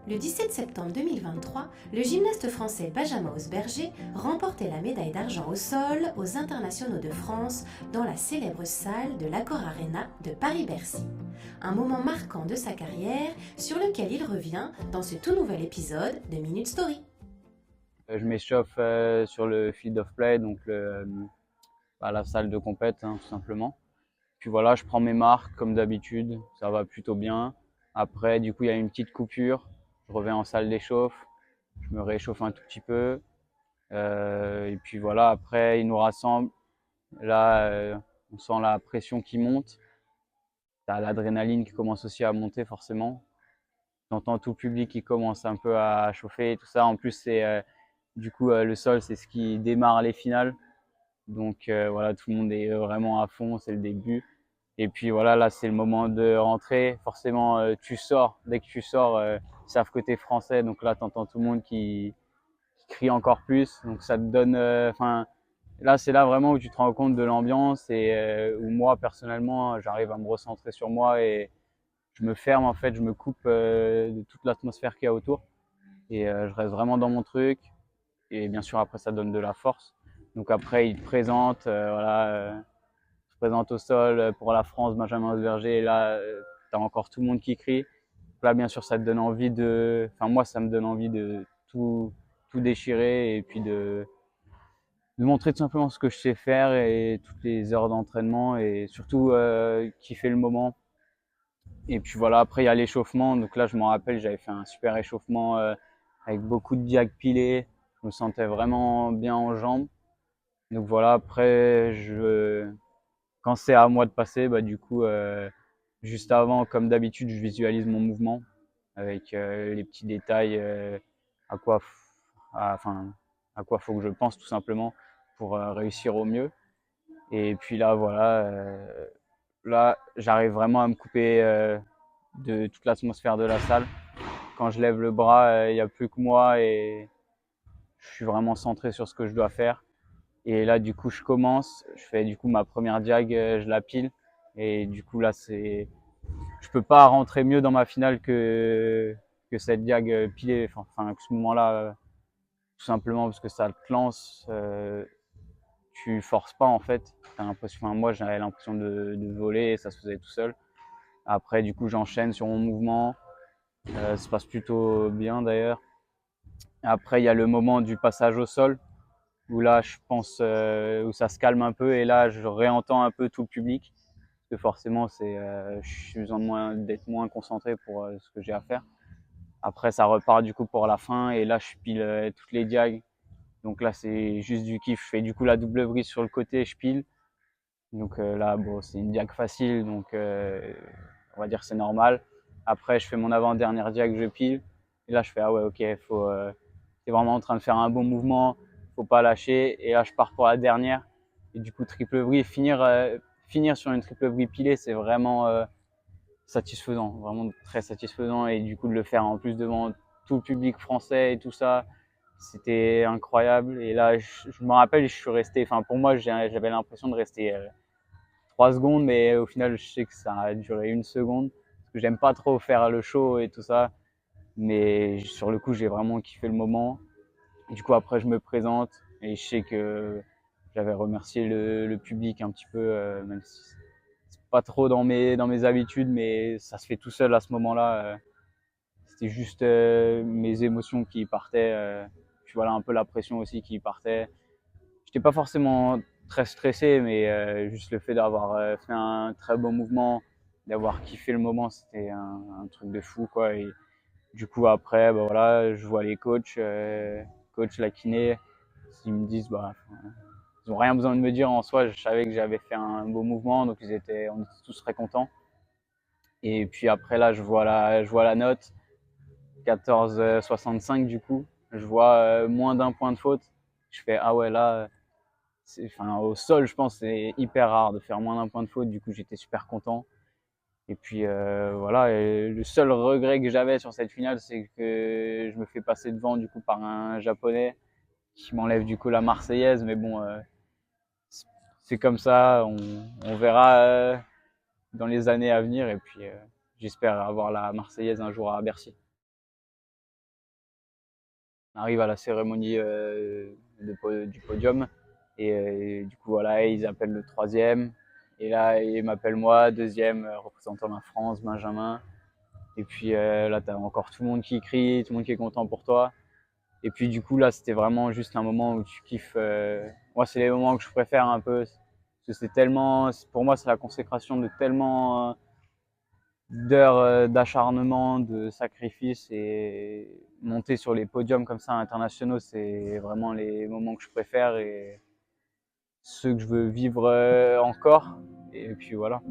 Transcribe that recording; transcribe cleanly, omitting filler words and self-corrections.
Le 17 septembre 2023, le gymnaste français Benjamin Hausberger remportait la médaille d'argent au sol aux Internationaux de France dans la célèbre salle de l'Accor Arena de Paris-Bercy. Un moment marquant de sa carrière sur lequel il revient dans ce tout nouvel épisode de Minute Story. Je m'échauffe sur le field of play, donc la salle de compète, tout simplement. Puis voilà, je prends mes marques comme d'habitude, ça va plutôt bien. Après, du coup, il y a une petite coupure. Je reviens en salle d'échauffe, je me réchauffe un tout petit peu. Et puis voilà, après, ils nous rassemblent. Là, on sent la pression qui monte. T'as l'adrénaline qui commence aussi à monter forcément. T'entends tout le public qui commence un peu à chauffer et tout ça. En plus, c'est le sol, c'est ce qui démarre les finales. Donc voilà, tout le monde est vraiment à fond, c'est le début. Et puis voilà, là c'est le moment de rentrer. Forcément, tu sors. Dès que tu sors, ils savent que t'es français. Donc là, t'entends tout le monde qui crie encore plus. Donc ça te donne, là c'est là vraiment où tu te rends compte de l'ambiance et où moi personnellement, j'arrive à me recentrer sur moi et je me ferme en fait, je me coupe de toute l'atmosphère qu'il y a autour et je reste vraiment dans mon truc. Et bien sûr après ça donne de la force. Donc après il te présente, se présente au sol pour la France, Benjamin Hausberger. Et là, tu as encore tout le monde qui crie. Là, bien sûr, ça te donne envie de. Enfin, moi, ça me donne envie de tout déchirer et puis de montrer tout simplement ce que je sais faire et toutes les heures d'entraînement et surtout kiffer le moment. Et puis voilà, après, il y a l'échauffement. Donc là, je m'en rappelle, j'avais fait un super échauffement avec beaucoup de diag pilés. Je me sentais vraiment bien en jambes. Donc voilà, après, quand c'est à moi de passer, juste avant, comme d'habitude, je visualise mon mouvement avec les petits détails, à quoi, à quoi faut que je pense tout simplement pour réussir au mieux. Et puis là, voilà, là, j'arrive vraiment à me couper de toute l'atmosphère de la salle. Quand je lève le bras, il n'y a plus que moi et je suis vraiment centré sur ce que je dois faire. Et là, du coup, je commence, je fais du coup ma première diag, je la pile. Et du coup, là, je peux pas rentrer mieux dans ma finale que cette diag pilée. Enfin, à ce moment-là, tout simplement parce que ça te lance, tu forces pas en fait. T'as l'impression, moi, j'avais l'impression de voler et ça se faisait tout seul. Après, du coup, j'enchaîne sur mon mouvement. Ça se passe plutôt bien d'ailleurs. Après, il y a le moment du passage au sol où là, je pense, où ça se calme un peu et là, je réentends un peu tout le public. Parce que forcément, je suis besoin d'être moins concentré pour ce que j'ai à faire. Après, ça repart du coup pour la fin et là, je pile toutes les diags. Donc là, c'est juste du kiff. Je fais du coup la double brise sur le côté, je pile. Donc là, bon, c'est une diag facile, donc on va dire que c'est normal. Après, je fais mon avant-dernière diag, je pile. Et là, je fais, ah ouais, ok, t'es vraiment en train de faire un bon mouvement, faut pas lâcher. Et là, je pars pour la dernière. Et du coup, triple bris, finir sur une triple bris pilée, c'est vraiment satisfaisant, vraiment très satisfaisant. Et du coup, de le faire en plus devant tout le public français et tout ça, c'était incroyable. Et là, je me rappelle, je suis resté, enfin, pour moi, j'avais l'impression de rester 3 secondes, mais au final, je sais que ça a duré 1 seconde. Parce que j'aime pas trop faire le show et tout ça. Mais sur le coup, j'ai vraiment kiffé le moment. Et du coup, après, je me présente et je sais que j'avais remercié le public un petit peu, même si c'est pas trop dans mes habitudes, mais ça se fait tout seul à ce moment-là. C'était juste mes émotions qui partaient. Puis voilà, un peu la pression aussi qui partait. J'étais pas forcément très stressé, mais juste le fait d'avoir fait un très bon mouvement, d'avoir kiffé le moment, c'était un truc de fou, quoi. Et du coup, après, voilà, je vois les coachs, coach, la kiné, ils me disent, ils ont rien besoin de me dire en soi. Je savais que j'avais fait un beau mouvement, donc on était tous très contents. Et puis après, là, je vois la note, 14,65 du coup. Je vois moins d'un point de faute. Je fais, ah ouais, là, au sol, je pense, c'est hyper rare de faire moins d'un point de faute. Du coup, j'étais super content. Et puis voilà, et le seul regret que j'avais sur cette finale, c'est que je me fais passer devant du coup par un japonais qui m'enlève du coup la Marseillaise. Mais bon, c'est comme ça. On verra dans les années à venir. Et puis j'espère avoir la Marseillaise un jour à Bercy. On arrive à la cérémonie du podium. Et du coup, voilà, ils appellent le troisième. Et là, ils m'appellent moi, deuxième, représentant la France, Benjamin. Et puis là, tu as encore tout le monde qui crie, tout le monde qui est content pour toi. Et puis du coup, là, c'était vraiment juste un moment où tu kiffes. Moi, c'est les moments que je préfère un peu. Parce que c'est tellement, pour moi, c'est la consécration de tellement d'heures d'acharnement, de sacrifice. Et monter sur les podiums comme ça internationaux, c'est vraiment les moments que je préfère et ceux que je veux vivre encore. Et puis voilà.